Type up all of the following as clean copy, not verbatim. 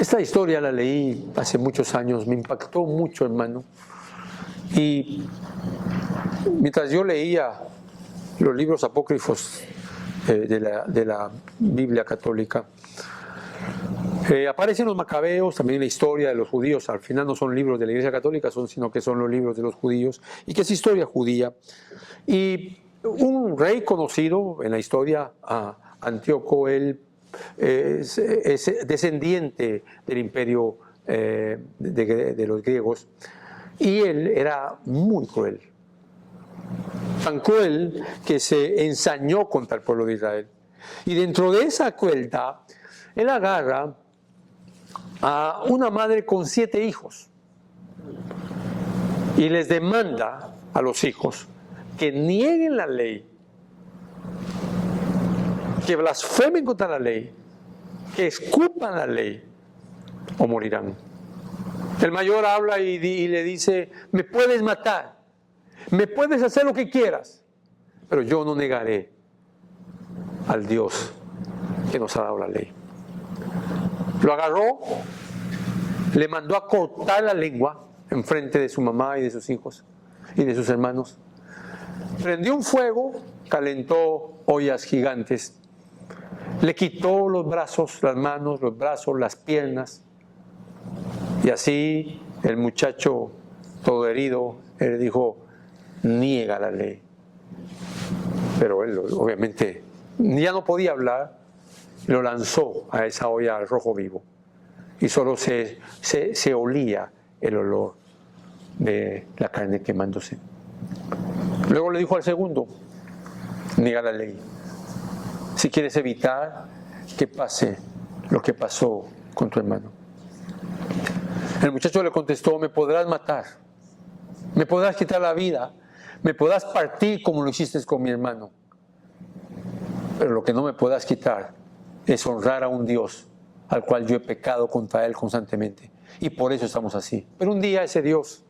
Esta historia la leí hace muchos años, me impactó mucho, hermano. Y mientras yo leía los libros apócrifos de la Biblia católica, aparecen los macabeos, también la historia de los judíos. Al final no son libros de la Iglesia Católica, sino que son los libros de los judíos, y que es historia judía. Y un rey conocido en la historia, Antíoco, él es descendiente del imperio de los griegos, y él era muy cruel. Tan cruel que se ensañó contra el pueblo de Israel. Y dentro de esa crueldad, él agarra a una madre con 7 hijos y les demanda a los hijos que nieguen la ley, que blasfemen contra la ley, que escupan la ley o morirán. El mayor habla y le dice: me puedes matar, me puedes hacer lo que quieras, pero yo no negaré al Dios que nos ha dado la ley. Lo agarró, le mandó a cortar la lengua en frente de su mamá y de sus hijos y de sus hermanos. Prendió un fuego, calentó ollas gigantes, le quitó los brazos, las manos, los brazos, las piernas, y así el muchacho, todo herido, él le dijo: niega la ley. Pero él obviamente ya no podía hablar, lo lanzó a esa olla al rojo vivo, y solo se olía el olor de la carne quemándose. Luego le dijo al segundo: niega la ley, si quieres evitar que pase lo que pasó con tu hermano. El muchacho le contestó: me podrás matar, me podrás quitar la vida, me podrás partir como lo hiciste con mi hermano, pero lo que no me podrás quitar es honrar a un Dios al cual yo he pecado contra él constantemente, y por eso estamos así. Pero un día ese Dios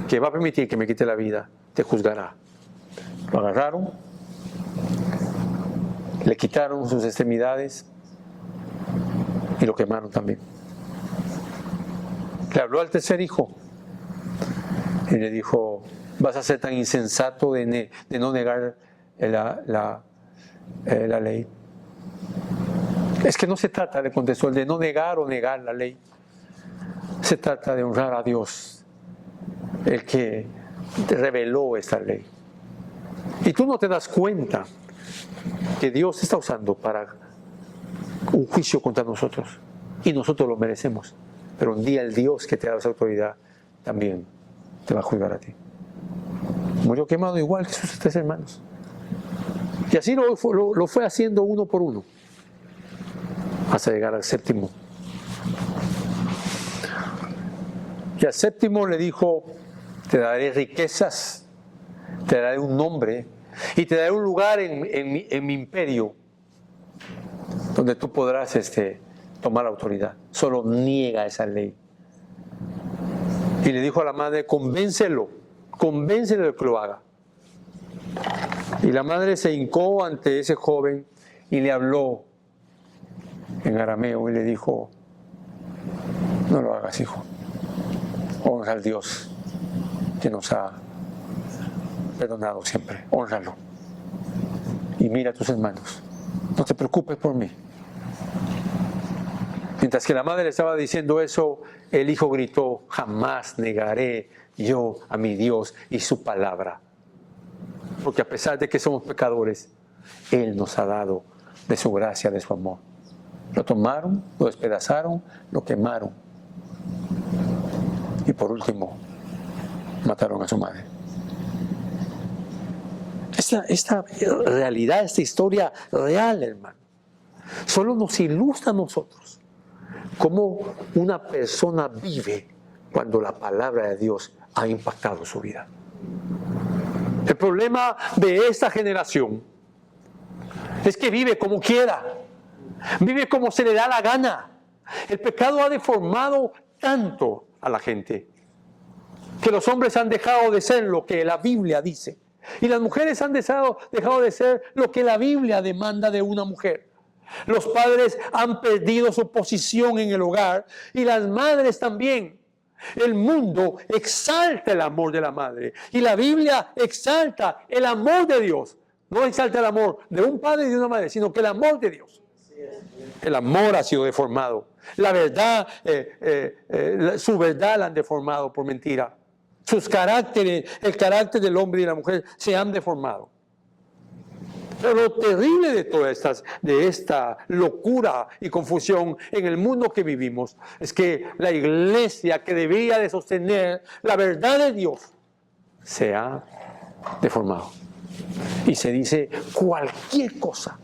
que va a permitir que me quite la vida te juzgará. Lo agarraron, le quitaron sus extremidades y lo quemaron también. Le habló al tercer hijo y le dijo: vas a ser tan insensato de no negar la ley. Es que no se trata, le contestó, de no negar o negar la ley. Se trata de honrar a Dios, el que reveló esta ley. Y tú no te das cuenta que Dios está usando para un juicio contra nosotros, y nosotros lo merecemos. Pero un día el Dios que te da esa autoridad también te va a juzgar a ti. Murió quemado igual que sus 3 hermanos. Y así lo fue haciendo uno por uno, hasta llegar al 7º. Y al 7º le dijo: te daré riquezas, te daré un nombre y te daré un lugar en mi imperio donde tú podrás tomar autoridad. Solo niega esa ley. Y le dijo a la madre: convéncelo de que lo haga. Y la madre se hincó ante ese joven y le habló en arameo y le dijo: no lo hagas, hijo. Honra al Dios que nos ha perdonado siempre. Hónralo. Y mira a tus hermanos. No te preocupes por mí. Mientras que la madre le estaba diciendo eso, el hijo gritó: jamás negaré yo a mi Dios y su palabra. Porque a pesar de que somos pecadores, Él nos ha dado de su gracia, de su amor. Lo tomaron, lo despedazaron, lo quemaron. Y por último, mataron a su madre. Esta realidad, esta historia real, hermano, solo nos ilustra a nosotros cómo una persona vive cuando la palabra de Dios ha impactado su vida. El problema de esta generación es que vive como quiera, vive como se le da la gana. El pecado ha deformado tanto a la gente que los hombres han dejado de ser lo que la Biblia dice, y las mujeres han dejado de ser lo que la Biblia demanda de una mujer. Los padres han perdido su posición en el hogar y las madres también. El mundo exalta el amor de la madre y la Biblia exalta el amor de Dios. No exalta el amor de un padre y de una madre, sino que el amor de Dios. El amor ha sido deformado. La verdad, su verdad la han deformado por mentira. Sus caracteres, el carácter del hombre y de la mujer se han deformado. Pero lo terrible de esta locura y confusión en el mundo que vivimos es que la iglesia que debía de sostener la verdad de Dios se ha deformado. Y se dice cualquier cosa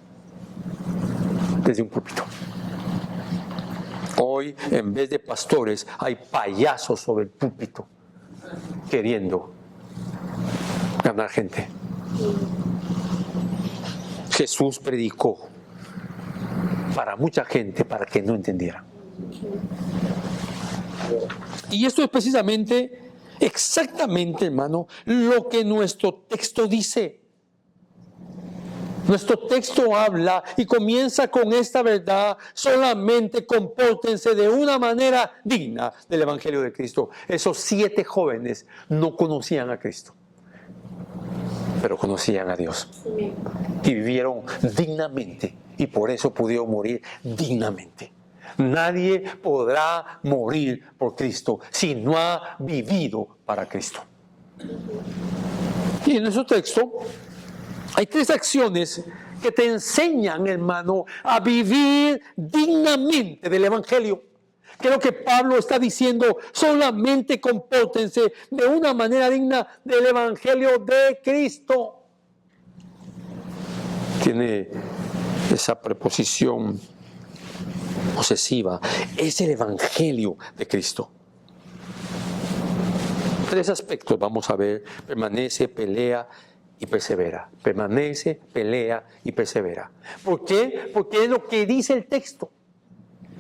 desde un púlpito. Hoy, en vez de pastores, hay payasos sobre el púlpito queriendo ganar gente. Jesús predicó para mucha gente para que no entendiera. Y esto es precisamente, exactamente, hermano, lo que nuestro texto dice. Nuestro texto habla y comienza con esta verdad: solamente compórtense de una manera digna del Evangelio de Cristo. Esos 7 jóvenes no conocían a Cristo, pero conocían a Dios y vivieron dignamente, y por eso pudieron morir dignamente. Nadie podrá morir por Cristo si no ha vivido para Cristo. Y en nuestro texto hay 3 acciones que te enseñan, hermano, a vivir dignamente del Evangelio. Que es lo que Pablo está diciendo: solamente compórtense de una manera digna del Evangelio de Cristo. Tiene esa preposición posesiva: es el Evangelio de Cristo. 3 aspectos vamos a ver: permanece, pelea y persevera. Permanece, pelea y persevera. ¿Por qué? Porque es lo que dice el texto.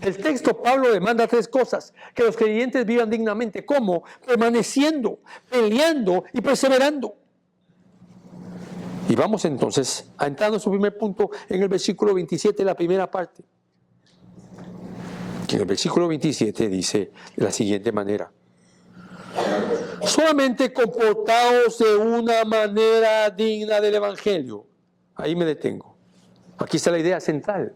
El texto, Pablo demanda 3 cosas: que los creyentes vivan dignamente. ¿Cómo? Permaneciendo, peleando y perseverando. Y vamos entonces a entrar en su primer punto en el versículo 27, la primera parte. En el versículo 27 dice de la siguiente manera: solamente comportaos de una manera digna del Evangelio. Ahí me detengo. Aquí está la idea central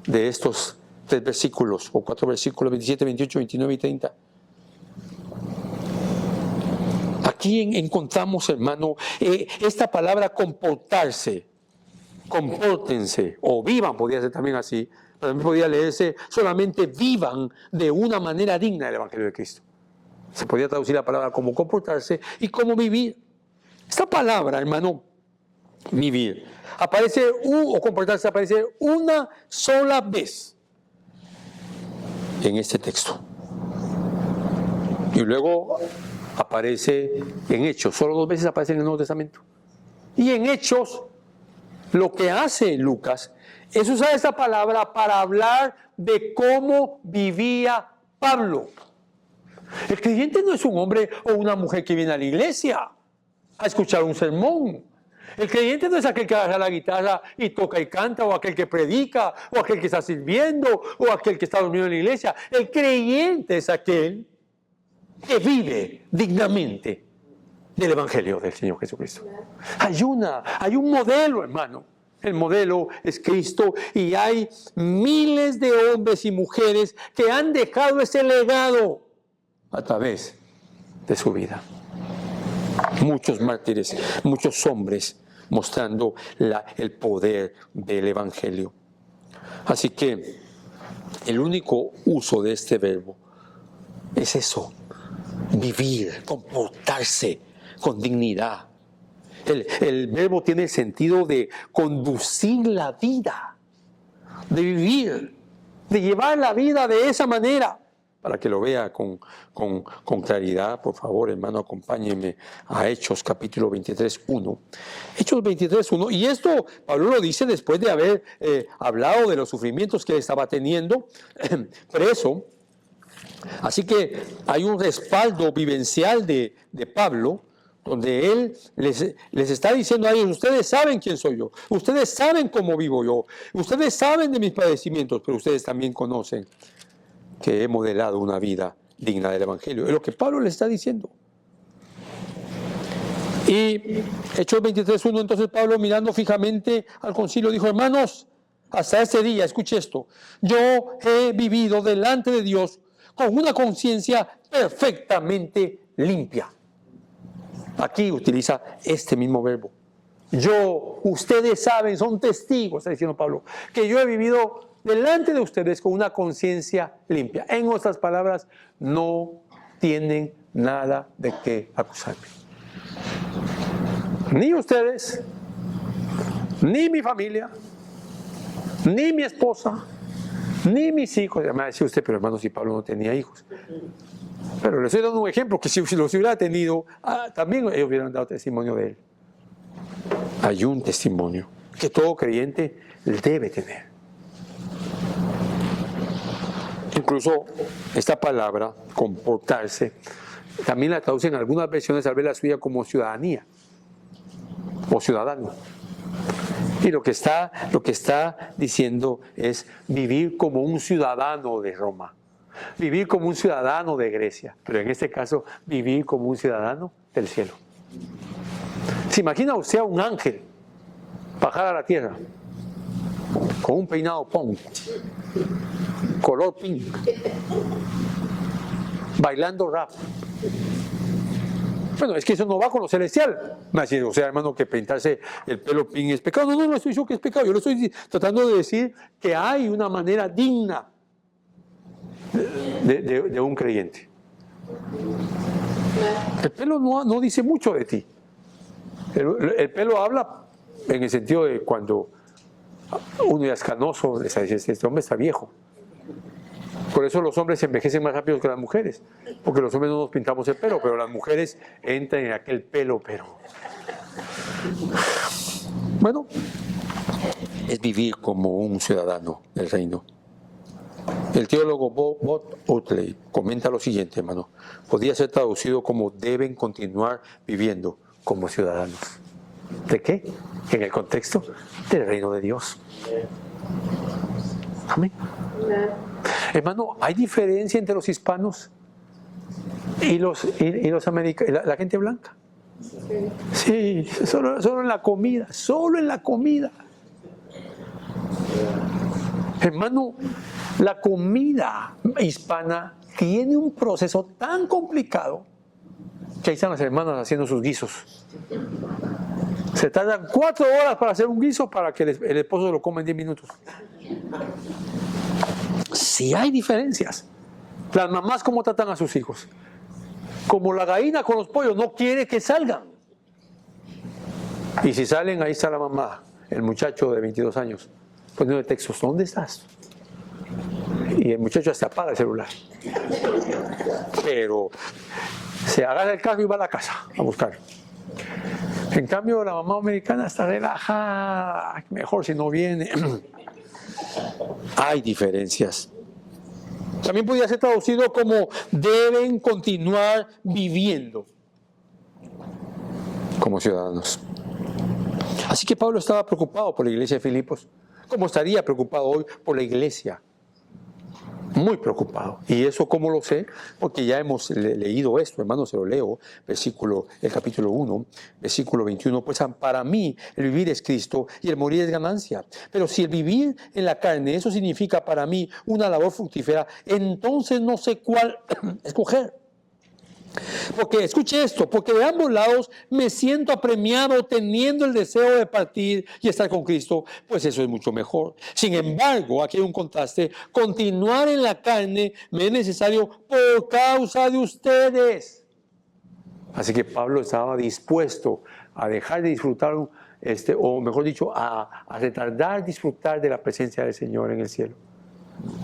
de estos 3 versículos, o 4 versículos, 27, 28, 29 y 30. Aquí encontramos, hermano, esta palabra comportarse, compórtense, o vivan, podría ser también así, pero también podría leerse solamente vivan de una manera digna del Evangelio de Cristo. Se podría traducir la palabra como comportarse y como vivir. Esta palabra, hermano, vivir, aparece, o comportarse, aparece una sola vez en este texto. Y luego aparece en Hechos. Solo 2 veces aparece en el Nuevo Testamento. Y en Hechos, lo que hace Lucas es usar esta palabra para hablar de cómo vivía Pablo. El creyente no es un hombre o una mujer que viene a la iglesia a escuchar un sermón. El creyente no es aquel que agarra la guitarra y toca y canta, o aquel que predica, o aquel que está sirviendo, o aquel que está dormido en la iglesia. El creyente es aquel que vive dignamente del Evangelio del Señor Jesucristo. Hay un modelo, hermano. El modelo es Cristo, y hay miles de hombres y mujeres que han dejado ese legado a través de su vida. Muchos mártires, muchos hombres mostrando el poder del Evangelio. Así que el único uso de este verbo es eso: vivir, comportarse con dignidad. El verbo tiene el sentido de conducir la vida, de vivir, de llevar la vida de esa manera. Para que lo vea con claridad, por favor, hermano, acompáñenme a Hechos capítulo 23, 1. Hechos 23, 1. Y esto Pablo lo dice después de haber hablado de los sufrimientos que él estaba teniendo preso. Así que hay un respaldo vivencial de Pablo donde Él les está diciendo a ellos, ustedes saben quién soy yo, ustedes saben cómo vivo yo, ustedes saben de mis padecimientos, pero ustedes también conocen que he modelado una vida digna del Evangelio. Es lo que Pablo les está diciendo. Y Hechos 23:1, entonces Pablo, mirando fijamente al concilio, dijo, hermanos, hasta este día, escuche esto, yo he vivido delante de Dios con una conciencia perfectamente limpia. Aquí utiliza este mismo verbo. Yo, ustedes saben, son testigos, está diciendo Pablo, que yo he vivido delante de ustedes con una conciencia limpia. En otras palabras, no tienen nada de qué acusarme. Ni ustedes, ni mi familia, ni mi esposa, ni mis hijos. Ya me va a decir usted, pero hermano, si Pablo no tenía hijos. Pero le estoy dando un ejemplo que si los hubiera tenido, también ellos hubieran dado testimonio de él. Hay un testimonio que todo creyente debe tener. Incluso esta palabra, comportarse, también la traducen en algunas versiones, al ver la suya, como ciudadanía o ciudadano. Y lo que está diciendo es vivir como un ciudadano de Roma, vivir como un ciudadano de Grecia, pero en este caso vivir como un ciudadano del cielo. ¿Se imagina usted a un ángel bajar a la tierra con un peinado punk, color pink, bailando rap? Bueno, es que eso no va con lo celestial. Me va a decir, o sea, hermano, que pintarse el pelo pink es pecado. No estoy diciendo que es pecado. Yo lo estoy tratando de decir que hay una manera digna de un creyente. El pelo no dice mucho de ti. El pelo habla en el sentido de cuando uno ya es canoso, este hombre está viejo. Por eso los hombres se envejecen más rápido que las mujeres, porque los hombres no nos pintamos el pelo, pero las mujeres entran en aquel pelo, pero... Bueno, es vivir como un ciudadano del reino. El teólogo Bob Oatley comenta lo siguiente, hermano. Podría ser traducido como deben continuar viviendo como ciudadanos. ¿De qué? En el contexto del reino de Dios. Amén. Hermano, ¿hay diferencia entre los hispanos y los americanos, la gente blanca? Sí, solo en la comida, solo en la comida. Hermano, la comida hispana tiene un proceso tan complicado que ahí están las hermanas haciendo sus guisos. Se tardan 4 horas para hacer un guiso para que el esposo lo coma en 10 minutos. Sí hay diferencias. Las mamás, ¿cómo tratan a sus hijos? Como la gallina con los pollos, no quiere que salgan. Y si salen, ahí está la mamá, el muchacho de 22 años, poniendo textos, ¿dónde estás? Y el muchacho hasta apaga el celular. Pero se agarra el carro y va a la casa a buscar. En cambio, la mamá americana está relajada, mejor si no viene. Hay diferencias. También podría ser traducido como deben continuar viviendo como ciudadanos. Así que Pablo estaba preocupado por la iglesia de Filipos, como estaría preocupado hoy por la iglesia. Muy preocupado. ¿Y eso cómo lo sé? Porque ya hemos leído esto, hermano, se lo leo, el capítulo 1, versículo 21. Pues para mí el vivir es Cristo y el morir es ganancia. Pero si el vivir en la carne, eso significa para mí una labor fructífera, entonces no sé cuál escoger. Porque, escuche esto, porque de ambos lados me siento apremiado teniendo el deseo de partir y estar con Cristo, pues eso es mucho mejor. Sin embargo, aquí hay un contraste, continuar en la carne me es necesario por causa de ustedes. Así que Pablo estaba dispuesto a dejar de disfrutar, o mejor dicho, a retardar disfrutar de la presencia del Señor en el cielo,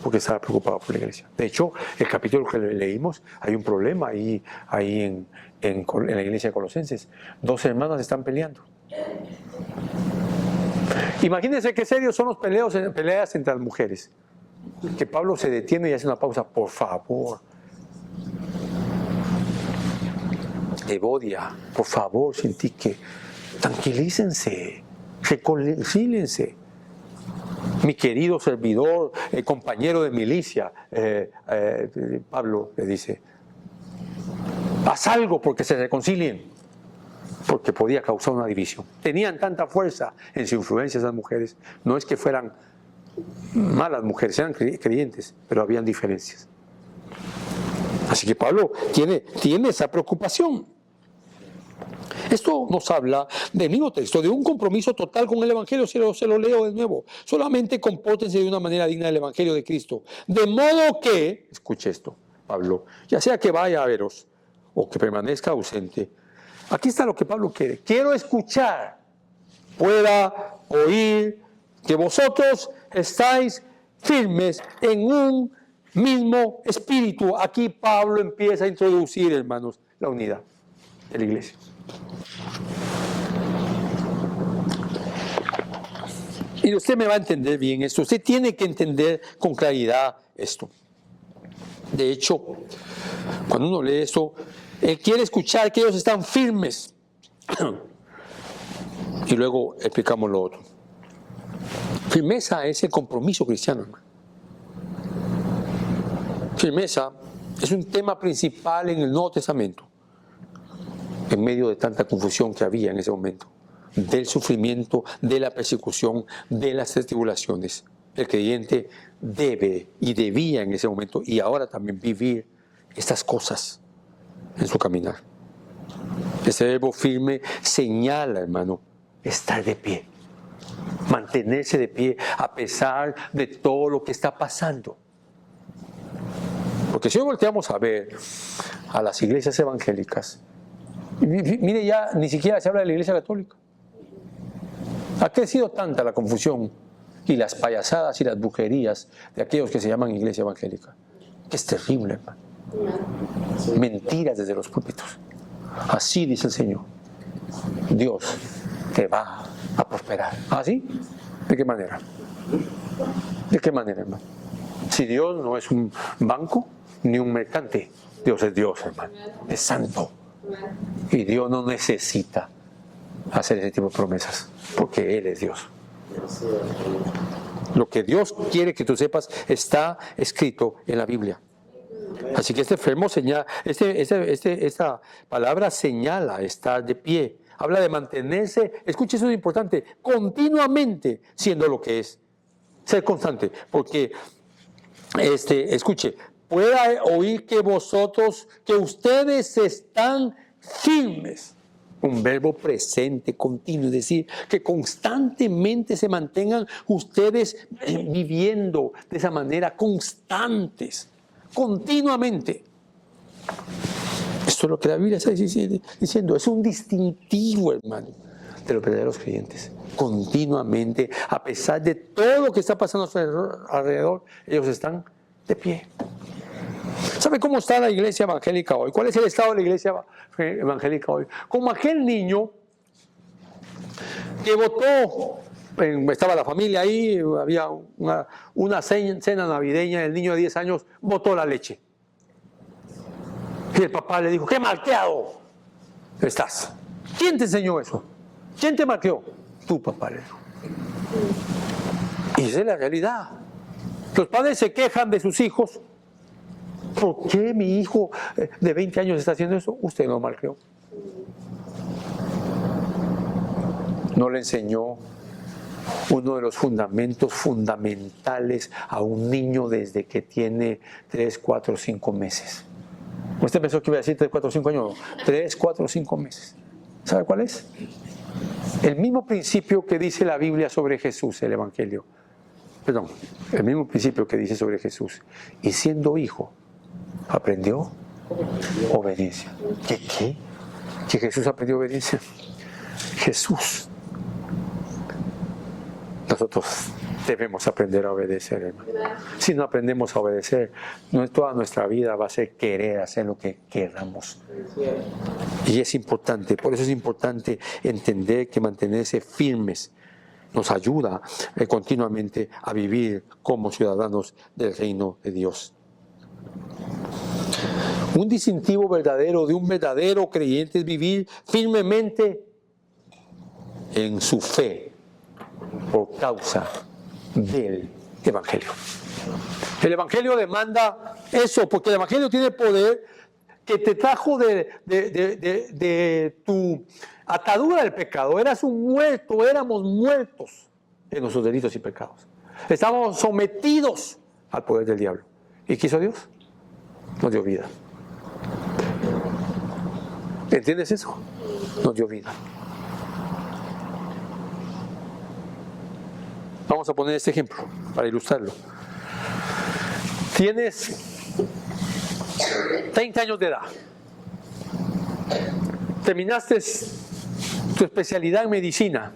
porque estaba preocupado por la iglesia. De hecho, el capítulo que leímos, hay un problema ahí en la iglesia de Colosenses. 2 hermanas están peleando. Imagínense qué serios son los peleas entre las mujeres. Que Pablo se detiene y hace una pausa, por favor. Evodia, por favor, sentí que tranquilícense, reconcíliense. Mi querido servidor, compañero de milicia, Pablo le dice, haz algo porque se reconcilien, porque podía causar una división. Tenían tanta fuerza en su influencia esas mujeres, no es que fueran malas mujeres, eran creyentes, pero habían diferencias. Así que Pablo tiene esa preocupación. Esto nos habla del mismo texto, de un compromiso total con el Evangelio. Se lo leo de nuevo. Solamente compórtense de una manera digna del Evangelio de Cristo. De modo que, escuche esto, Pablo, ya sea que vaya a veros o que permanezca ausente, aquí está lo que Pablo quiere. Quiero escuchar, pueda oír que vosotros estáis firmes en un mismo espíritu. Aquí Pablo empieza a introducir, hermanos, la unidad de la iglesia. Y usted me va a entender bien esto. Usted tiene que entender con claridad esto. De hecho, cuando uno lee esto, él quiere escuchar que ellos están firmes. Y luego explicamos lo otro. Firmeza es el compromiso cristiano, hermano. Firmeza es un tema principal en el Nuevo Testamento, en medio de tanta confusión que había en ese momento, del sufrimiento, de la persecución, de las tribulaciones. El creyente debe y debía en ese momento y ahora también vivir estas cosas en su caminar. Ese verbo firme señala, hermano, estar de pie, mantenerse de pie a pesar de todo lo que está pasando. Porque si hoy volteamos a ver a las iglesias evangélicas, mire, ya ni siquiera se habla de la iglesia católica. Ha crecido tanta la confusión y las payasadas y las brujerías de aquellos que se llaman iglesia evangélica, que es terrible, hermano. Mentiras desde los púlpitos. Así dice el Señor, Dios te va a prosperar. ¿Así? ¿De qué manera? ¿De qué manera, hermano? Si Dios no es un banco ni un mercante, Dios es Dios, hermano, es santo. Y Dios no necesita hacer ese tipo de promesas, porque Él es Dios. Lo que Dios quiere que tú sepas está escrito en la Biblia. Así que este enfermo señala, esta palabra señala estar de pie. Habla de mantenerse, escuche, eso es importante, continuamente siendo lo que es. Ser constante, porque, escuche, pueda oír que ustedes están firmes. Un verbo presente, continuo, es decir, que constantemente se mantengan ustedes viviendo de esa manera, constantes, continuamente. Esto es lo que la Biblia está diciendo, es un distintivo, hermano, de los verdaderos creyentes. Continuamente, a pesar de todo lo que está pasando a su alrededor, ellos están de pie. ¿Sabe cómo está la iglesia evangélica hoy? ¿Cuál es el estado de la iglesia evangélica hoy? Como aquel niño que votó, estaba la familia ahí, había una cena navideña, el niño de 10 años botó la leche. Y el papá le dijo, ¡qué malteado estás! ¿Quién te enseñó eso? ¿Quién te malteó? Tu papá, le dijo. Y esa es la realidad. Los padres se quejan de sus hijos. ¿Por qué mi hijo de 20 años está haciendo eso? Usted no malcrió. No le enseñó uno de los fundamentos fundamentales a un niño desde que tiene 3, 4, 5 meses. Usted pensó que iba a decir 3, 4, 5 años. No, 3, 4, 5 meses. ¿Sabe cuál es? El mismo principio que dice la Biblia sobre Jesús, el Evangelio. Perdón, el mismo principio que dice sobre Jesús. Y siendo hijo, aprendió obediencia. ¿Qué? ¿Que Jesús aprendió obediencia? Jesús. Nosotros debemos aprender a obedecer, hermano. Si no aprendemos a obedecer, toda nuestra vida va a ser querer hacer lo que queramos. Y es importante, por eso es importante entender que mantenerse firmes nos ayuda continuamente a vivir como ciudadanos del reino de Dios. Un distintivo verdadero de un verdadero creyente es vivir firmemente en su fe por causa del Evangelio. El Evangelio demanda eso, porque el Evangelio tiene poder que te trajo de tu atadura del pecado. Eras un muerto, éramos muertos en nuestros delitos y pecados. Estábamos sometidos al poder del diablo. ¿Y qué hizo Dios? Nos dio vida. ¿Entiendes eso? Nos dio vida. Vamos a poner este ejemplo para ilustrarlo. Tienes 30 años de edad. Terminaste tu especialidad en medicina.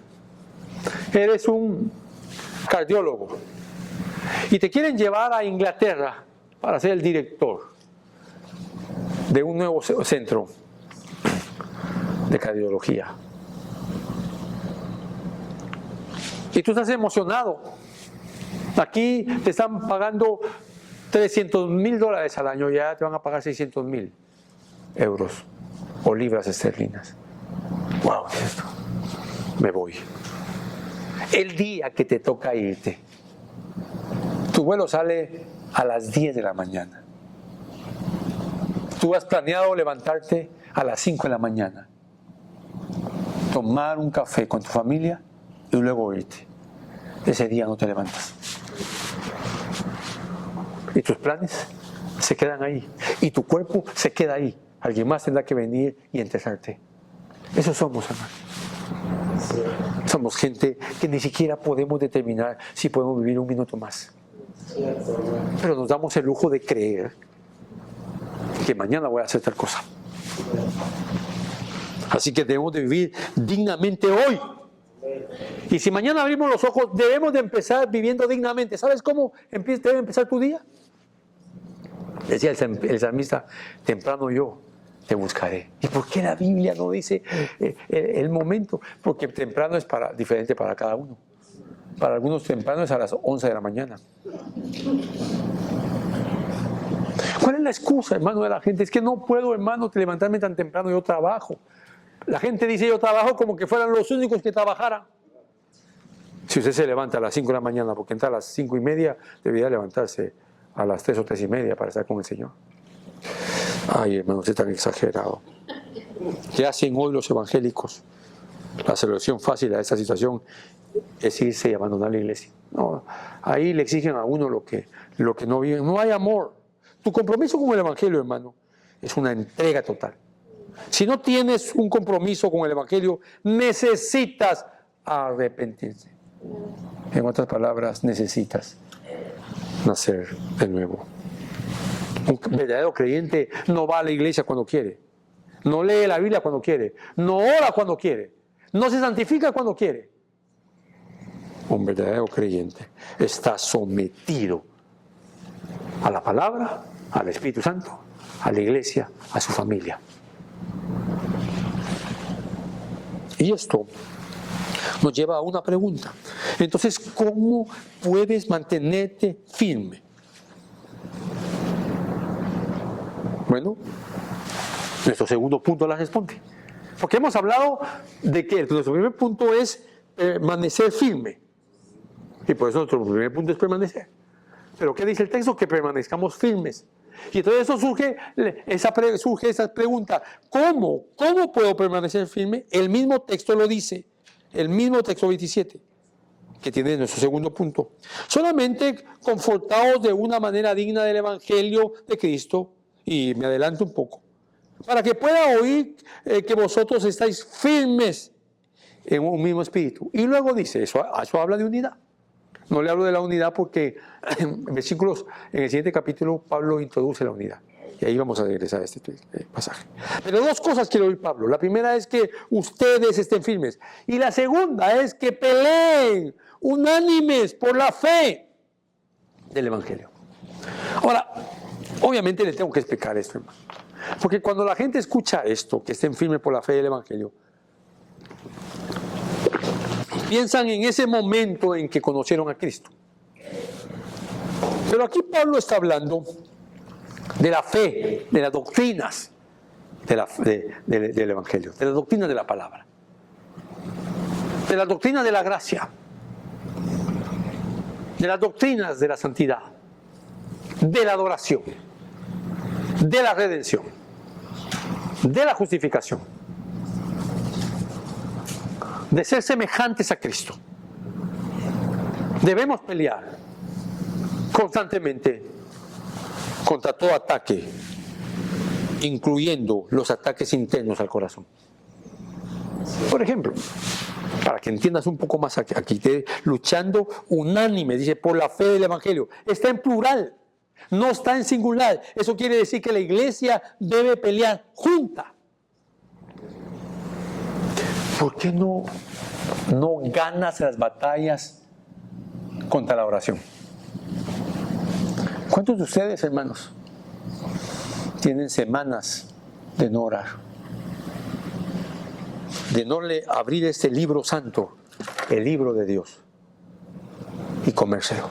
Eres un cardiólogo. Y te quieren llevar a Inglaterra para ser el director de un nuevo centro de cardiología. Y tú estás emocionado. Aquí te están pagando $300,000 al año, ya te van a pagar 600,000 euros o libras esterlinas. ¡Wow! ¿Qué es esto? Me voy. El día que te toca irte, tu vuelo sale a las 10 de la mañana. Tú has planeado levantarte a las 5 de la mañana, tomar un café con tu familia y luego irte. Ese día no te levantas. Y tus planes se quedan ahí. Y tu cuerpo se queda ahí. Alguien más tendrá que venir y enterrarte. Eso somos, hermano. Somos gente que ni siquiera podemos determinar si podemos vivir un minuto más. Pero nos damos el lujo de creer que mañana voy a hacer tal cosa. Así que debemos de vivir dignamente hoy. Y si mañana abrimos los ojos, debemos de empezar viviendo dignamente. ¿Sabes cómo debe empezar tu día? Decía el salmista, temprano yo te buscaré. ¿Y por qué la Biblia no dice el momento? Porque temprano es diferente para cada uno. Para algunos temprano es a las 11 de la mañana. ¿Cuál es la excusa, hermano, de la gente? Es que no puedo, hermano, levantarme tan temprano, yo trabajo. La gente dice yo trabajo como que fueran los únicos que trabajaran. Si usted se levanta a las 5 de la mañana, porque entra a las 5:30, debería levantarse a las 3 o 3:30 para estar con el Señor. Ay, hermano, usted es tan exagerado. ¿Qué hacen hoy los evangélicos? La solución fácil a esta situación es irse y abandonar la iglesia. No, ahí le exigen a uno lo que no viven. No hay amor. Tu compromiso con el evangelio, hermano, es una entrega total. Si no tienes un compromiso con el evangelio, necesitas arrepentirte. En otras palabras, necesitas nacer de nuevo. Un verdadero creyente no va a la iglesia cuando quiere, no lee la Biblia cuando quiere, no ora cuando quiere, no se santifica cuando quiere. Un verdadero creyente está sometido a la palabra, al Espíritu Santo, a la iglesia, a su familia. Y esto nos lleva a una pregunta. Entonces, ¿cómo puedes mantenerte firme? Bueno, nuestro segundo punto la responde. Porque hemos hablado de que nuestro primer punto es permanecer firme. Y por eso nuestro primer punto es permanecer. Pero ¿qué dice el texto? Que permanezcamos firmes. Y entonces eso surge esa pregunta. ¿Cómo? ¿Cómo puedo permanecer firme? El mismo texto lo dice. El mismo texto 27, que tiene nuestro segundo punto. Solamente confortados de una manera digna del Evangelio de Cristo, y me adelanto un poco, para que pueda oír que vosotros estáis firmes en un mismo espíritu. Y luego dice, eso habla de unidad. No le hablo de la unidad porque en el siguiente capítulo Pablo introduce la unidad. Y ahí vamos a regresar a este pasaje. Pero dos cosas quiero oír Pablo. La primera es que ustedes estén firmes. Y la segunda es que peleen unánimes por la fe del Evangelio. Ahora, obviamente le tengo que explicar esto, hermano. Porque cuando la gente escucha esto, que estén firmes por la fe del Evangelio, piensan en ese momento en que conocieron a Cristo. Pero aquí Pablo está hablando de la fe, de las doctrinas del Evangelio, de las doctrinas de la palabra, de las doctrinas de la gracia, de las doctrinas de la santidad, de la adoración, de la redención, de la justificación, de ser semejantes a Cristo. Debemos pelear constantemente contra todo ataque, incluyendo los ataques internos al corazón. Por ejemplo, para que entiendas un poco más aquí, luchando unánime, dice, por la fe del Evangelio. Está en plural, no está en singular. Eso quiere decir que la iglesia debe pelear junta. ¿Por qué no ganas las batallas contra la oración? ¿Cuántos de ustedes, hermanos, tienen semanas de no orar? De no abrir este libro santo, el libro de Dios, y comérselo.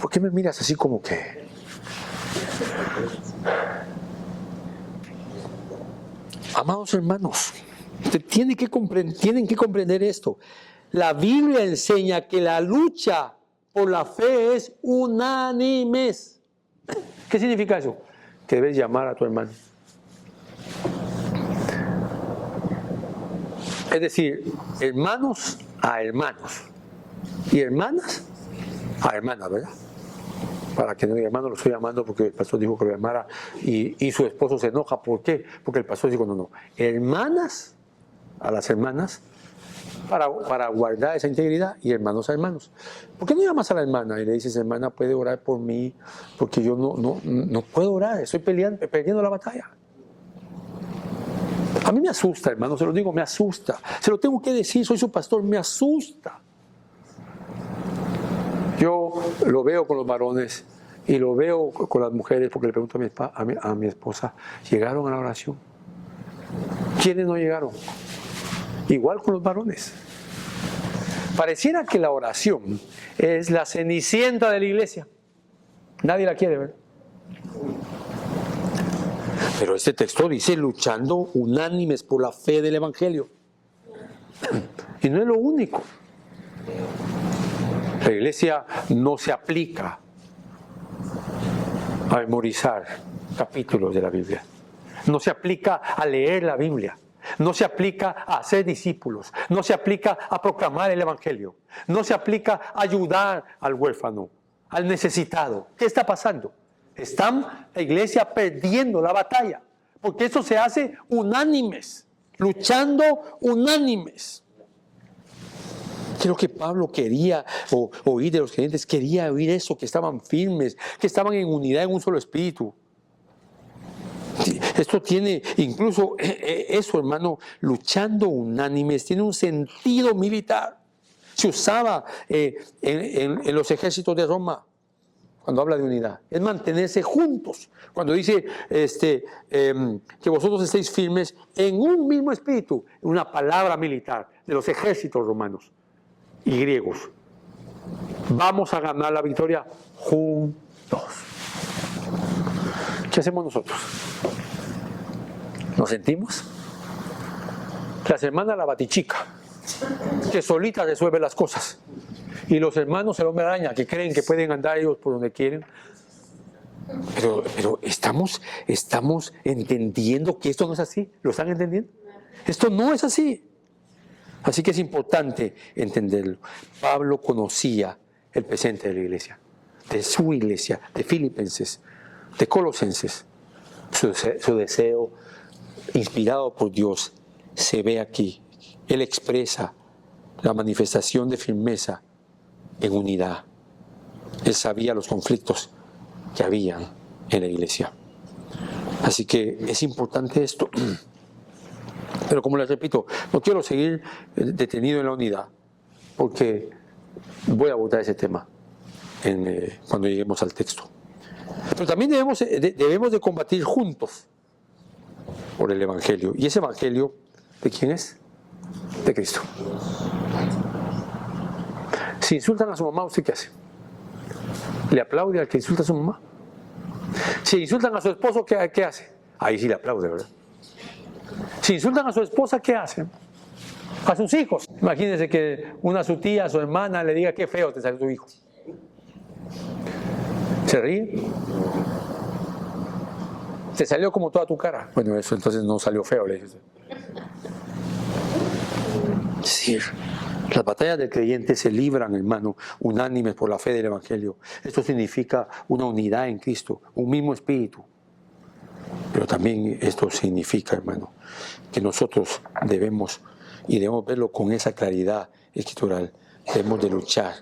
¿Por qué me miras así como que? Amados hermanos, tienen que comprender esto. La Biblia enseña que la lucha por la fe es unánime. ¿Qué significa eso? Que debes llamar a tu hermano. Es decir, hermanos a hermanos y hermanas a hermanas, ¿verdad? Para que no diga hermano, lo estoy llamando porque el pastor dijo que lo llamara y su esposo se enoja. ¿Por qué? Porque el pastor dijo no. Hermanas a las hermanas para guardar esa integridad y hermanos a hermanos. ¿Por qué no llamas a la hermana y le dices, hermana, puede orar por mí? Porque yo no puedo orar, estoy perdiendo la batalla. A mí me asusta, hermano, se lo digo, me asusta. Se lo tengo que decir, soy su pastor, me asusta. Yo lo veo con los varones y lo veo con las mujeres porque le pregunto a mi esposa, ¿llegaron a la oración? ¿Quiénes no llegaron? Igual con los varones. Pareciera que la oración es la cenicienta de la iglesia. Nadie la quiere ver. Pero este texto dice luchando unánimes por la fe del Evangelio. Y no es lo único. La iglesia no se aplica a memorizar capítulos de la Biblia. No se aplica a leer la Biblia. No se aplica a hacer discípulos. No se aplica a proclamar el Evangelio. No se aplica a ayudar al huérfano, al necesitado. ¿Qué está pasando? Está la iglesia perdiendo la batalla. Porque esto se hace unánimes, luchando unánimes. Creo que Pablo quería oír de los creyentes, quería oír eso, que estaban firmes, que estaban en unidad, en un solo espíritu. Esto tiene, incluso eso, hermano, luchando unánimes, tiene un sentido militar. Se usaba en los ejércitos de Roma, cuando habla de unidad. Es mantenerse juntos. Cuando dice que vosotros estéis firmes en un mismo espíritu, una palabra militar de los ejércitos romanos y griegos. Vamos a ganar la victoria juntos. ¿Qué hacemos nosotros? ¿Nos sentimos? Las hermanas la batichica, que solita resuelve las cosas. Y los hermanos el hombre araña, que creen que pueden andar ellos por donde quieren. Pero estamos entendiendo que esto no es así. ¿Lo están entendiendo? Esto no es así. Así que es importante entenderlo. Pablo conocía el presente de la iglesia, de su iglesia, de Filipenses, de Colosenses. Su deseo, inspirado por Dios, se ve aquí. Él expresa la manifestación de firmeza en unidad. Él sabía los conflictos que habían en la iglesia. Así que es importante esto. Pero como les repito, no quiero seguir detenido en la unidad, porque voy a abordar ese tema cuando lleguemos al texto. Pero también debemos de combatir juntos por el Evangelio. ¿Y ese Evangelio de quién es? De Cristo. Si insultan a su mamá, ¿usted qué hace? ¿Le aplaude al que insulta a su mamá? Si insultan a su esposo, ¿qué hace? Ahí sí le aplaude, ¿verdad? Si insultan a su esposa, ¿qué hace? A sus hijos. Imagínense que su tía, su hermana le diga: qué feo te salió tu hijo. ¿Se ríe? Te salió como toda tu cara. Bueno, eso entonces no salió feo, le dice. Es decir, las batallas del creyente se libran, hermano, unánimes por la fe del Evangelio. Esto significa una unidad en Cristo, un mismo espíritu. Pero también esto significa, hermano, que nosotros debemos verlo con esa claridad escritural. Debemos de luchar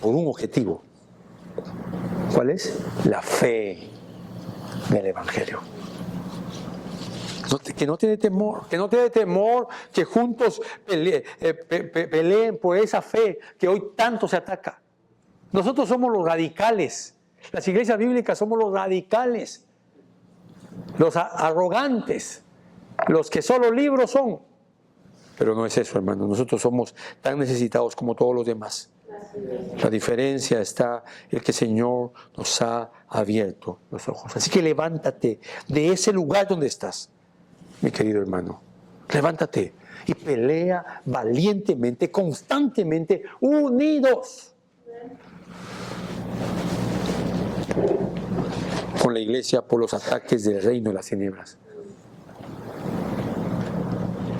por un objetivo. ¿Cuál es? La fe del Evangelio. Que no tiene temor, que juntos peleen por esa fe que hoy tanto se ataca. Nosotros somos los radicales. Las iglesias bíblicas somos los radicales, los arrogantes, los que solo libros son. Pero no es eso, hermano. Nosotros somos tan necesitados como todos los demás. La diferencia está en que el Señor nos ha abierto los ojos. Así que levántate de ese lugar donde estás, mi querido hermano. Levántate y pelea valientemente, constantemente, unidos con la iglesia por los ataques del reino de las tinieblas.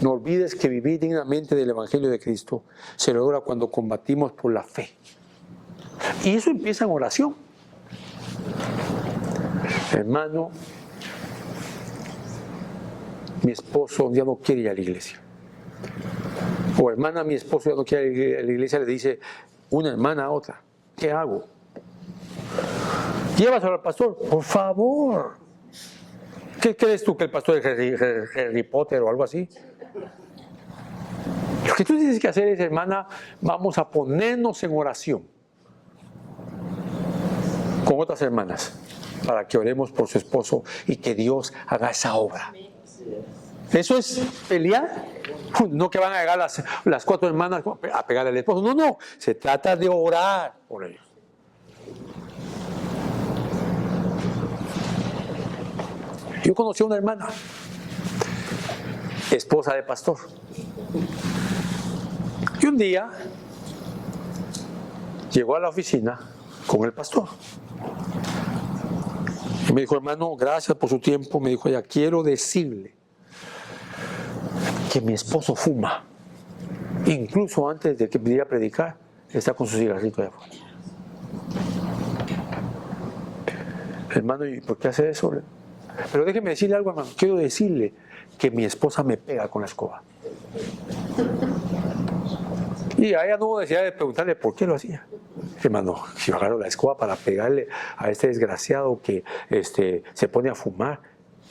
No olvides que vivir dignamente del Evangelio de Cristo se logra cuando combatimos por la fe. Y eso empieza en oración. Hermano, mi esposo ya no quiere ir a la iglesia. O hermana, mi esposo ya no quiere ir a la iglesia, le dice una hermana a otra: ¿qué hago? Llévaselo al pastor, por favor. ¿Qué crees tú, que el pastor es Harry Potter o algo así? Lo que tú tienes que hacer es, hermana, vamos a ponernos en oración con otras hermanas para que oremos por su esposo y que Dios haga esa obra. Eso es pelear. No que van a llegar las cuatro hermanas a pegarle al esposo. No. Se trata de orar por ellos. Yo conocí a una hermana, esposa de pastor. Y un día llegó a la oficina con el pastor. Y me dijo: hermano, gracias por su tiempo. Me dijo ella: quiero decirle que mi esposo fuma. Incluso antes de que pidiera predicar, está con su cigarrito de afuera. Hermano, ¿y por qué hace eso? Pero déjeme decirle algo, hermano. Quiero decirle que mi esposa me pega con la escoba. Y a ella no hubo necesidad de preguntarle por qué lo hacía. Hermano, yo agarro la escoba para pegarle a este desgraciado que se pone a fumar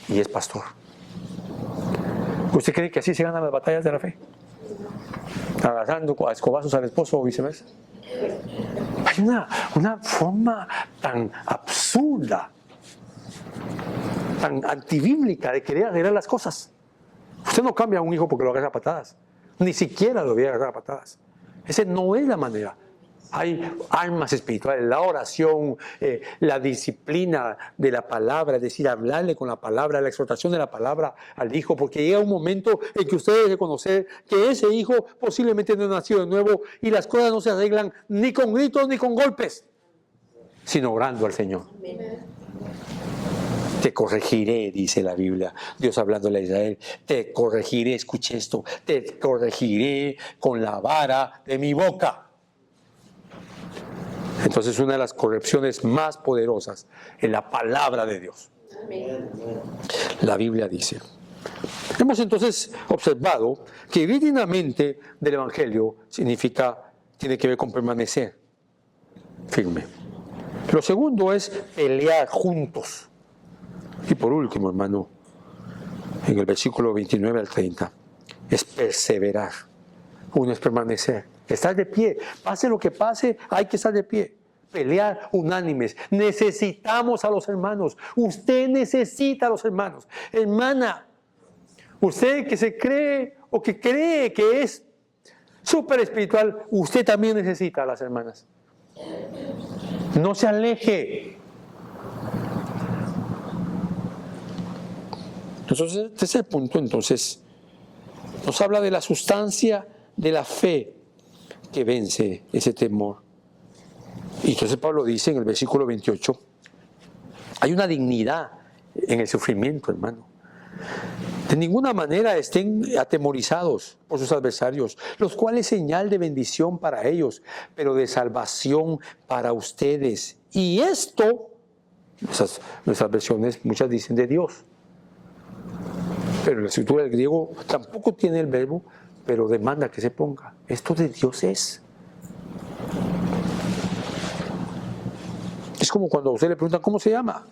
y es pastor. ¿Usted cree que así se ganan las batallas de la fe? Agarrando a escobazos al esposo o viceversa. Hay una forma tan absurda, tan antibíblica de querer arreglar las cosas. Usted no cambia a un hijo porque lo agarra a patadas. Ni siquiera lo voy a agarrar a patadas. Esa no es la manera. Hay armas espirituales, la oración, la disciplina de la palabra, es decir, hablarle con la palabra, la exhortación de la palabra al hijo, porque llega un momento en que usted debe reconocer que ese hijo posiblemente no ha nacido de nuevo y las cosas no se arreglan ni con gritos ni con golpes, sino orando al Señor. Te corregiré, dice la Biblia, Dios hablándole a Israel, te corregiré, escuche esto, te corregiré con la vara de mi boca. Entonces, una de las correcciones más poderosas es la palabra de Dios. Amén. La Biblia dice. Hemos entonces observado que vivir dignamente del Evangelio tiene que ver con permanecer firme. Lo segundo es pelear juntos. Y por último, hermano, en el versículo 29 al 30, es perseverar. Uno es permanecer. Estar de pie. Pase lo que pase, hay que estar de pie. Pelear unánimes. Necesitamos a los hermanos. Usted necesita a los hermanos. Hermana, usted que se cree o que cree que es súper espiritual, usted también necesita a las hermanas. No se aleje. Entonces, este es el punto. Entonces, nos habla de la sustancia de la fe que vence ese temor. Y entonces Pablo dice en el versículo 28, hay una dignidad en el sufrimiento, hermano. De ninguna manera estén atemorizados por sus adversarios, los cuales es señal de bendición para ellos, pero de salvación para ustedes. Y esto, nuestras versiones, muchas dicen de Dios. Pero la escritura del griego tampoco tiene el verbo, pero demanda que se ponga. Esto de Dios es. Es como cuando a usted le preguntan ¿cómo se llama?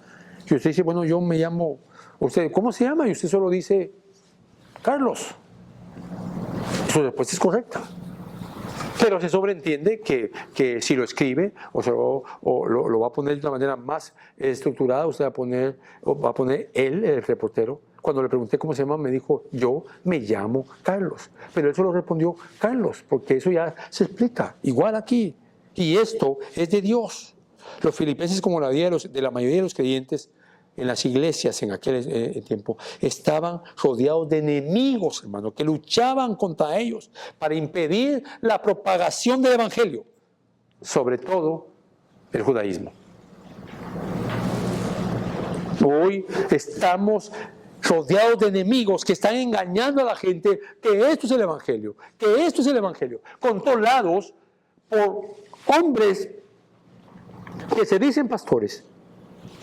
Y usted dice, bueno, yo me llamo. Usted, ¿cómo se llama? Y usted solo dice Carlos. Su respuesta es correcta. Pero se sobreentiende que si lo escribe o lo va a poner de una manera más estructurada, usted va a poner él, el reportero. Cuando le pregunté cómo se llama, me dijo, yo me llamo Carlos. Pero él solo respondió Carlos, porque eso ya se explica. Igual aquí. Y esto es de Dios. Los filipenses, como la mayoría de la mayoría de los creyentes en las iglesias en aquel tiempo, estaban rodeados de enemigos, hermano, que luchaban contra ellos para impedir la propagación del evangelio, sobre todo el judaísmo. Hoy estamos rodeados de enemigos que están engañando a la gente que esto es el evangelio, controlados por hombres que se dicen pastores,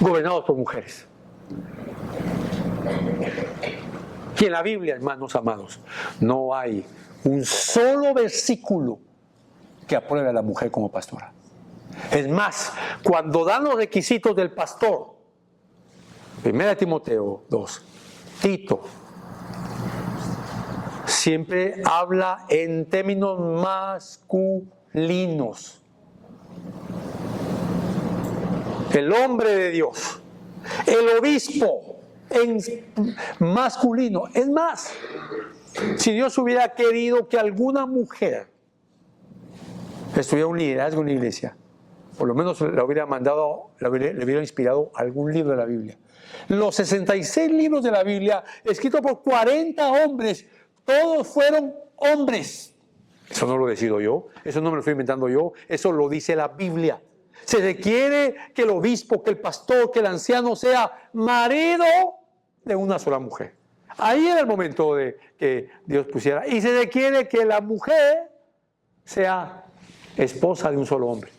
gobernados por mujeres. Y en la Biblia, hermanos amados, no hay un solo versículo que apruebe a la mujer como pastora. Es más, cuando dan los requisitos del pastor, 1 Timoteo 2, Tito, siempre habla en términos masculinos. El hombre de Dios, el obispo en masculino. Es más, si Dios hubiera querido que alguna mujer estuviera un liderazgo en la iglesia, por lo menos le hubiera inspirado algún libro de la Biblia. Los 66 libros de la Biblia, escritos por 40 hombres, todos fueron hombres. Eso no lo decido yo, eso no me lo estoy inventando yo, eso lo dice la Biblia. Se requiere que el obispo, que el pastor, que el anciano sea marido de una sola mujer. Ahí era el momento de que Dios pusiera. Y se requiere que la mujer sea esposa de un solo hombre.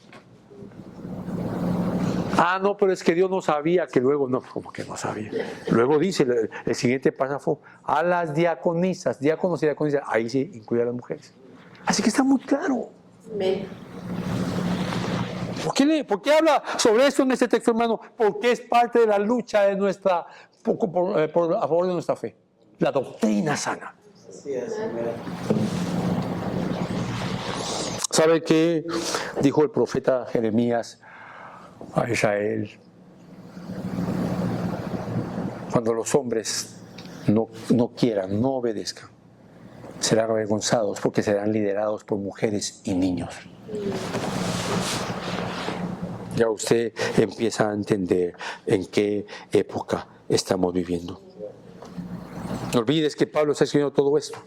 Ah, no, pero es que Dios no sabía que luego, no, como que no sabía. Luego dice el siguiente párrafo, a las diaconisas, diáconos y diaconisas, ahí se incluye a las mujeres. Así que está muy claro. Amén. ¿Por qué habla sobre esto en este texto, hermano? Porque es parte de la lucha de nuestra, a favor de nuestra fe. La doctrina sana. ¿Sabe qué dijo el profeta Jeremías a Israel? Cuando los hombres no quieran, no obedezcan, serán avergonzados porque serán liderados por mujeres y niños. Ya usted empieza a entender en qué época estamos viviendo. No olvides que Pablo está escribiendo todo esto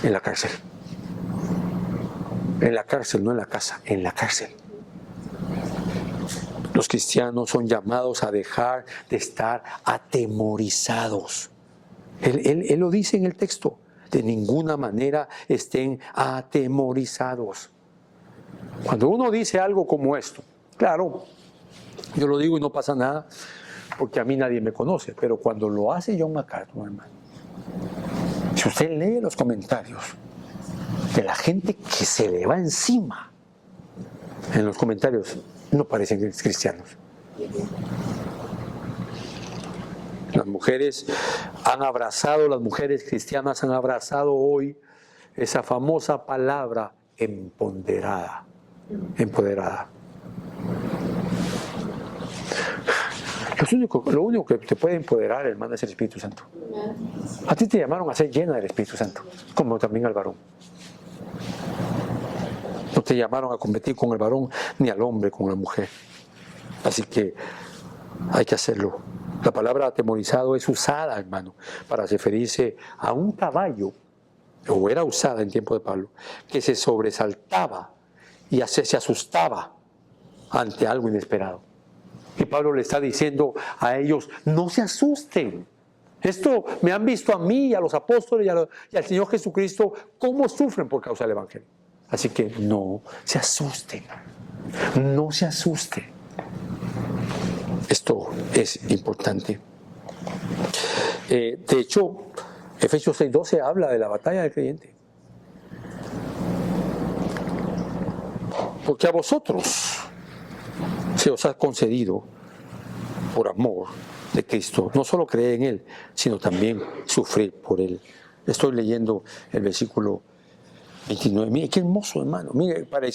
en la cárcel. En la cárcel, no en la casa, en la cárcel. Los cristianos son llamados a dejar de estar atemorizados. Él lo dice en el texto. De ninguna manera estén atemorizados. Cuando uno dice algo como esto, claro, yo lo digo y no pasa nada, porque a mí nadie me conoce, pero cuando lo hace John MacArthur, hermano, si usted lee los comentarios de la gente que se le va encima, en los comentarios no parecen cristianos. Las mujeres cristianas han abrazado hoy esa famosa palabra empoderada. Lo único que te puede empoderar, hermano, es el Espíritu Santo. A ti te llamaron a ser llena del Espíritu Santo, como también al varón. te llamaron a competir con el varón, ni al hombre con la mujer. Así que hay que hacerlo. La palabra atemorizado es usada, hermano, para referirse a un caballo, o era usada en tiempo de Pablo, que se sobresaltaba y se asustaba ante algo inesperado. Y Pablo le está diciendo a ellos, no se asusten. Esto me han visto a mí y a los apóstoles y al Señor Jesucristo cómo sufren por causa del Evangelio. Así que no se asusten, no se asusten. Esto es importante. De hecho, Efesios 6:12 habla de la batalla del creyente. Porque a vosotros se os ha concedido, por amor de Cristo, no solo creer en Él, sino también sufrir por Él. Estoy leyendo el versículo 29. Mire, qué hermoso, hermano. Mire, para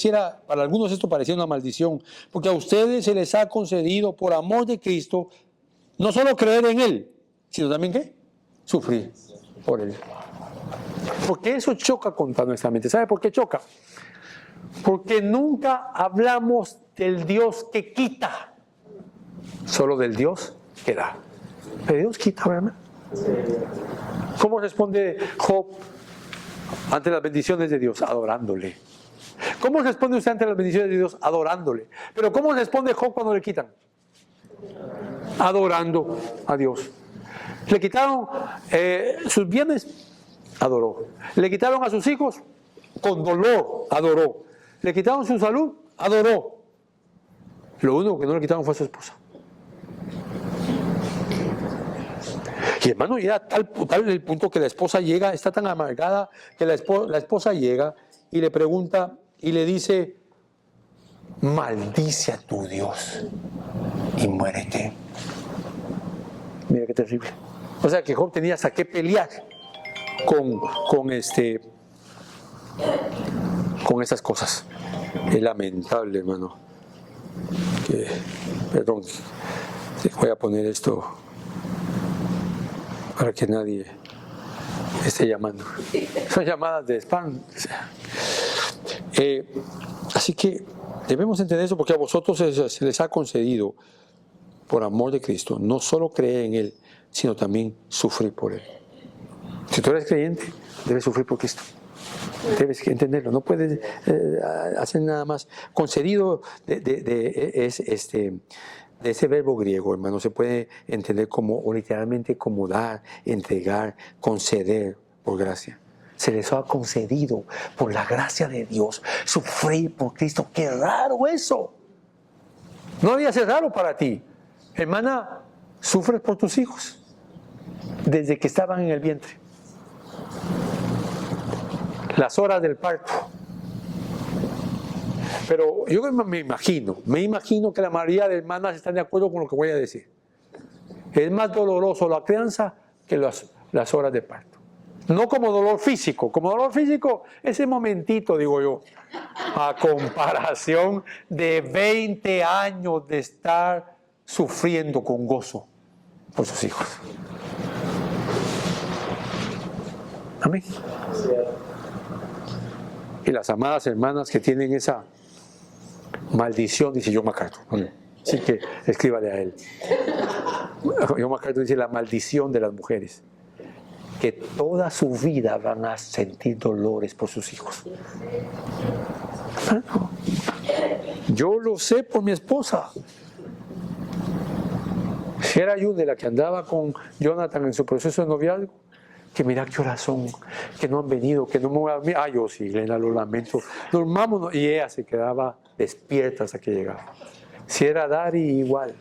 algunos esto parecía una maldición, porque a ustedes se les ha concedido, por amor de Cristo, no solo creer en Él, sino también, ¿qué? Sufrir por Él. Porque eso choca contra nuestra mente. ¿Sabe por qué choca? Porque nunca hablamos del Dios que quita, solo del Dios que da. Pero Dios quita, ¿verdad? ¿Cómo responde Job ante las bendiciones de Dios? Adorándole. ¿Cómo responde usted ante las bendiciones de Dios? Adorándole. Pero ¿cómo responde Job cuando le quitan? Adorando a Dios. Le quitaron sus bienes, adoró. Le quitaron a sus hijos, con dolor, adoró. Le quitaron su salud, adoró. Lo único que no le quitaron fue a su esposa. Y hermano, llega tal el punto que la esposa llega, está tan amargada que la esposa llega y le pregunta y le dice, maldice a tu Dios y muérete. Mira qué terrible. O sea que Job tenía hasta que pelear con esas cosas. Es lamentable, hermano. Perdón, voy a poner esto para que nadie esté llamando. Son llamadas de spam. Así que debemos entender eso, porque a vosotros se les ha concedido, por amor de Cristo, no solo creer en Él, sino también sufrir por Él. Si tú eres creyente, debes sufrir por Cristo. Debes entenderlo. No puedes hacer nada más. Concedido de ese verbo griego, hermano, se puede entender como, o literalmente como dar, entregar, conceder por gracia. Se les ha concedido por la gracia de Dios sufrir por Cristo. ¡Qué raro eso! No debía ser raro para ti. Hermana, sufres por tus hijos desde que estaban en el vientre. Las horas del parto. Pero yo me imagino que la mayoría de hermanas están de acuerdo con lo que voy a decir. Es más doloroso la crianza que las horas de parto. No como dolor físico. Como dolor físico, ese momentito, digo yo, a comparación de 20 años de estar sufriendo con gozo por sus hijos. Amén. Y las amadas hermanas que tienen esa maldición, dice John MacArthur. Así que escríbale a él. John MacArthur dice la maldición de las mujeres, que toda su vida van a sentir dolores por sus hijos. Yo lo sé por mi esposa. Era yo de la que andaba con Jonathan en su proceso de noviazgo, que mira qué horas son, que no han venido, que no me voy a dormir. Yo sí, Elena, lo lamento. Dormámonos. Y ella se quedaba despierta hasta que llegaba. Si era Dari, igual.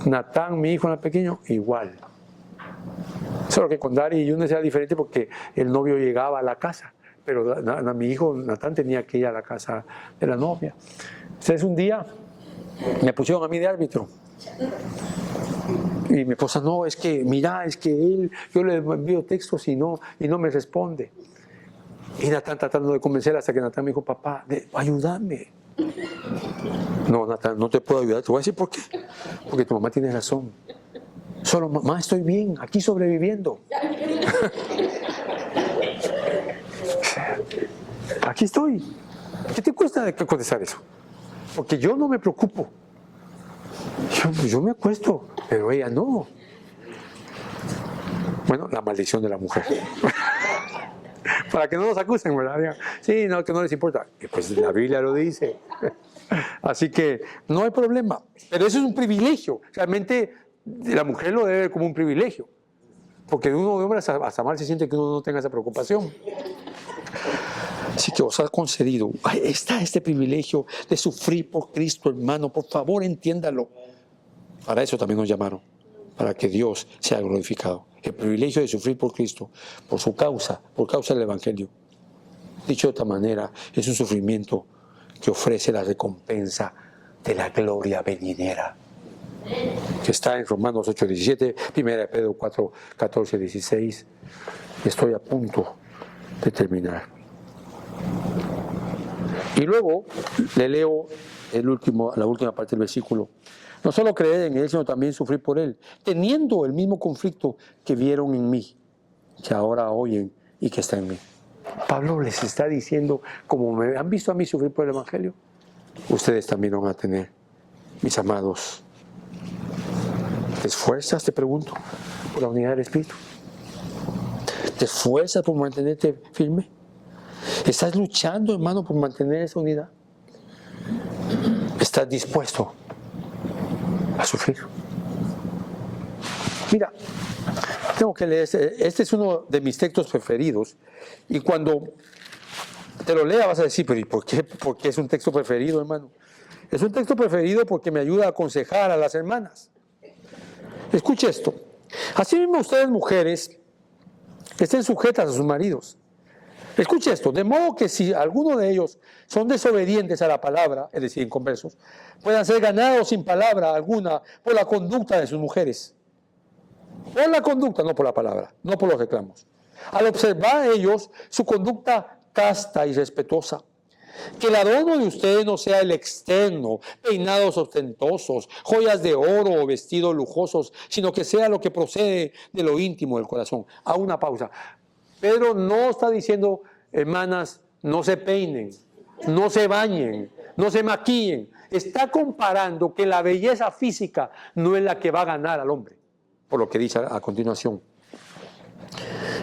Natán, mi hijo era pequeño, igual. Solo que con Dari y Yunes era diferente porque el novio llegaba a la casa. Pero mi hijo Natán tenía que ir a la casa de la novia. Entonces un día me pusieron a mí de árbitro. Y mi esposa, no, es que, mira, es que él, yo le envío textos y no me responde. Y Natán tratando de convencer hasta que Natán me dijo, papá, ayúdame. No, Natán, no te puedo ayudar. Te voy a decir por qué. Porque tu mamá tiene razón. Solo, mamá, estoy bien, aquí sobreviviendo. Aquí estoy. ¿Qué te cuesta contestar eso? Porque yo no me preocupo. Yo me acuesto, pero ella no. Bueno, la maldición de la mujer. Para que no nos acusen, ¿verdad? Sí, no, que no les importa. Y pues la Biblia lo dice. Así que no hay problema. Pero eso es un privilegio. Realmente la mujer lo debe ver como un privilegio. Porque uno de hombre hasta mal se siente que uno no tenga esa preocupación. Así que os ha concedido, está este privilegio de sufrir por Cristo, hermano. Por favor, entiéndalo. Para eso también nos llamaron, para que Dios sea glorificado. El privilegio de sufrir por Cristo, por su causa, por causa del Evangelio. Dicho de otra manera, es un sufrimiento que ofrece la recompensa de la gloria venidera, que está en Romanos 8:17, 1 Pedro 4:14-16. Estoy a punto de terminar. Y luego le leo la última parte del versículo. No solo creer en Él, sino también sufrir por Él, teniendo el mismo conflicto que vieron en mí, que ahora oyen y que está en mí. Pablo les está diciendo, como me han visto a mí sufrir por el Evangelio, ustedes también van a tener, mis amados. ¿Te esfuerzas, te pregunto, por la unidad del Espíritu? ¿Te esfuerzas por mantenerte firme? ¿Estás luchando, hermano, por mantener esa unidad? ¿Estás dispuesto a sufrir? Mira, tengo que leer, este es uno de mis textos preferidos, y cuando te lo lea vas a decir, pero ¿y por qué es un texto preferido, hermano? Es un texto preferido porque me ayuda a aconsejar a las hermanas. Escuche esto. Así mismo ustedes, mujeres, estén sujetas a sus maridos. Escuche esto, de modo que si alguno de ellos son desobedientes a la palabra, es decir, inconversos, puedan ser ganados sin palabra alguna por la conducta de sus mujeres. Por la conducta, no por la palabra, no por los reclamos. Al observar ellos su conducta casta y respetuosa, que el adorno de ustedes no sea el externo, peinados ostentosos, joyas de oro o vestidos lujosos, sino que sea lo que procede de lo íntimo del corazón. A una pausa. Pedro no está diciendo, hermanas, no se peinen, no se bañen, no se maquillen. Está comparando que la belleza física no es la que va a ganar al hombre, por lo que dice a continuación.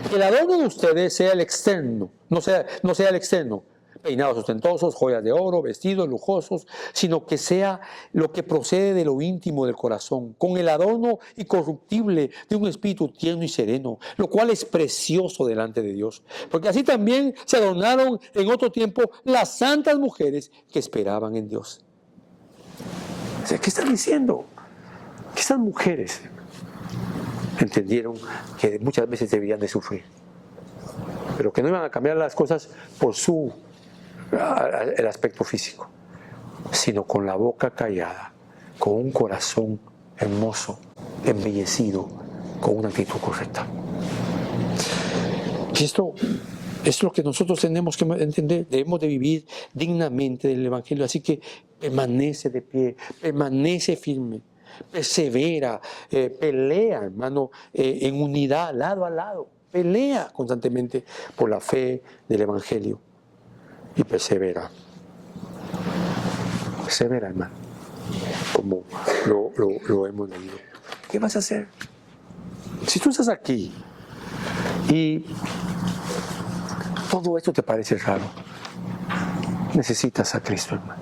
Que el adorno de ustedes sea el externo, no sea el externo, peinados ostentosos, joyas de oro, vestidos lujosos, sino que sea lo que procede de lo íntimo del corazón, con el adorno incorruptible de un espíritu tierno y sereno, lo cual es precioso delante de Dios. Porque así también se adornaron en otro tiempo las santas mujeres que esperaban en Dios. ¿Qué están diciendo? Que estas mujeres entendieron que muchas veces debían de sufrir, pero que no iban a cambiar las cosas por el aspecto físico, sino con la boca callada, con un corazón hermoso, embellecido, con una actitud correcta. Y esto es lo que nosotros tenemos que entender. Debemos de vivir dignamente del Evangelio. Así que permanece de pie, permanece firme, persevera, pelea, hermano, en unidad, lado a lado. Pelea constantemente por la fe del Evangelio. Y persevera. Persevera, hermano. Como lo hemos leído. ¿Qué vas a hacer? Si tú estás aquí y todo esto te parece raro, necesitas a Cristo, hermano.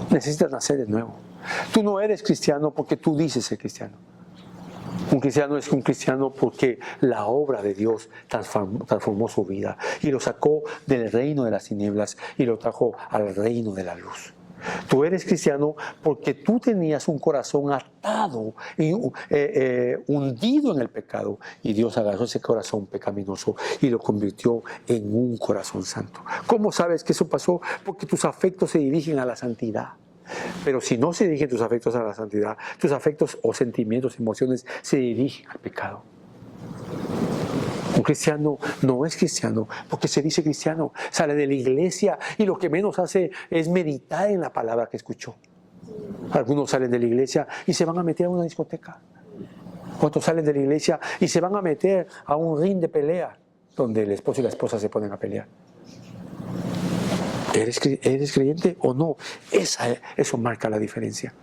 Necesitas nacer de nuevo. Tú no eres cristiano porque tú dices ser cristiano. Un cristiano es un cristiano porque la obra de Dios transformó su vida y lo sacó del reino de las tinieblas y lo trajo al reino de la luz. Tú eres cristiano porque tú tenías un corazón atado, hundido en el pecado, y Dios agarró ese corazón pecaminoso y lo convirtió en un corazón santo. ¿Cómo sabes que eso pasó? Porque tus afectos se dirigen a la santidad. Pero si no se dirigen tus afectos a la santidad, tus afectos o sentimientos, emociones se dirigen al pecado. Un cristiano no es cristiano porque se dice cristiano, sale de la iglesia y lo que menos hace es meditar en la palabra que escuchó. Algunos salen de la iglesia y se van a meter a una discoteca. Otros salen de la iglesia y se van a meter a un ring de pelea donde el esposo y la esposa se ponen a pelear. ¿Eres creyente o no? Eso marca la diferencia.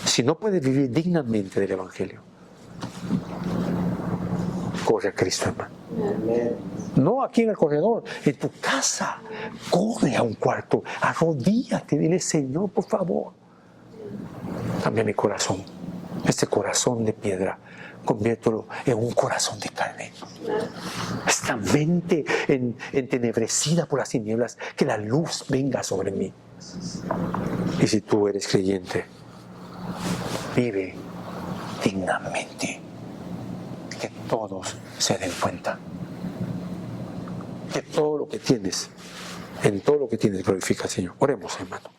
Si no puedes vivir dignamente del Evangelio, corre a Cristo, hermano. No aquí en el corredor, en tu casa. Corre a un cuarto, arrodíllate, dile: Señor, por favor, cambia mi corazón. Este corazón de piedra, conviértelo en un corazón de carne. Esta mente entenebrecida por las tinieblas, que la luz venga sobre mí. Y si tú eres creyente, vive dignamente. Que todos se den cuenta. Que todo lo que tienes, en todo lo que tienes, glorifica al Señor. Oremos, hermano.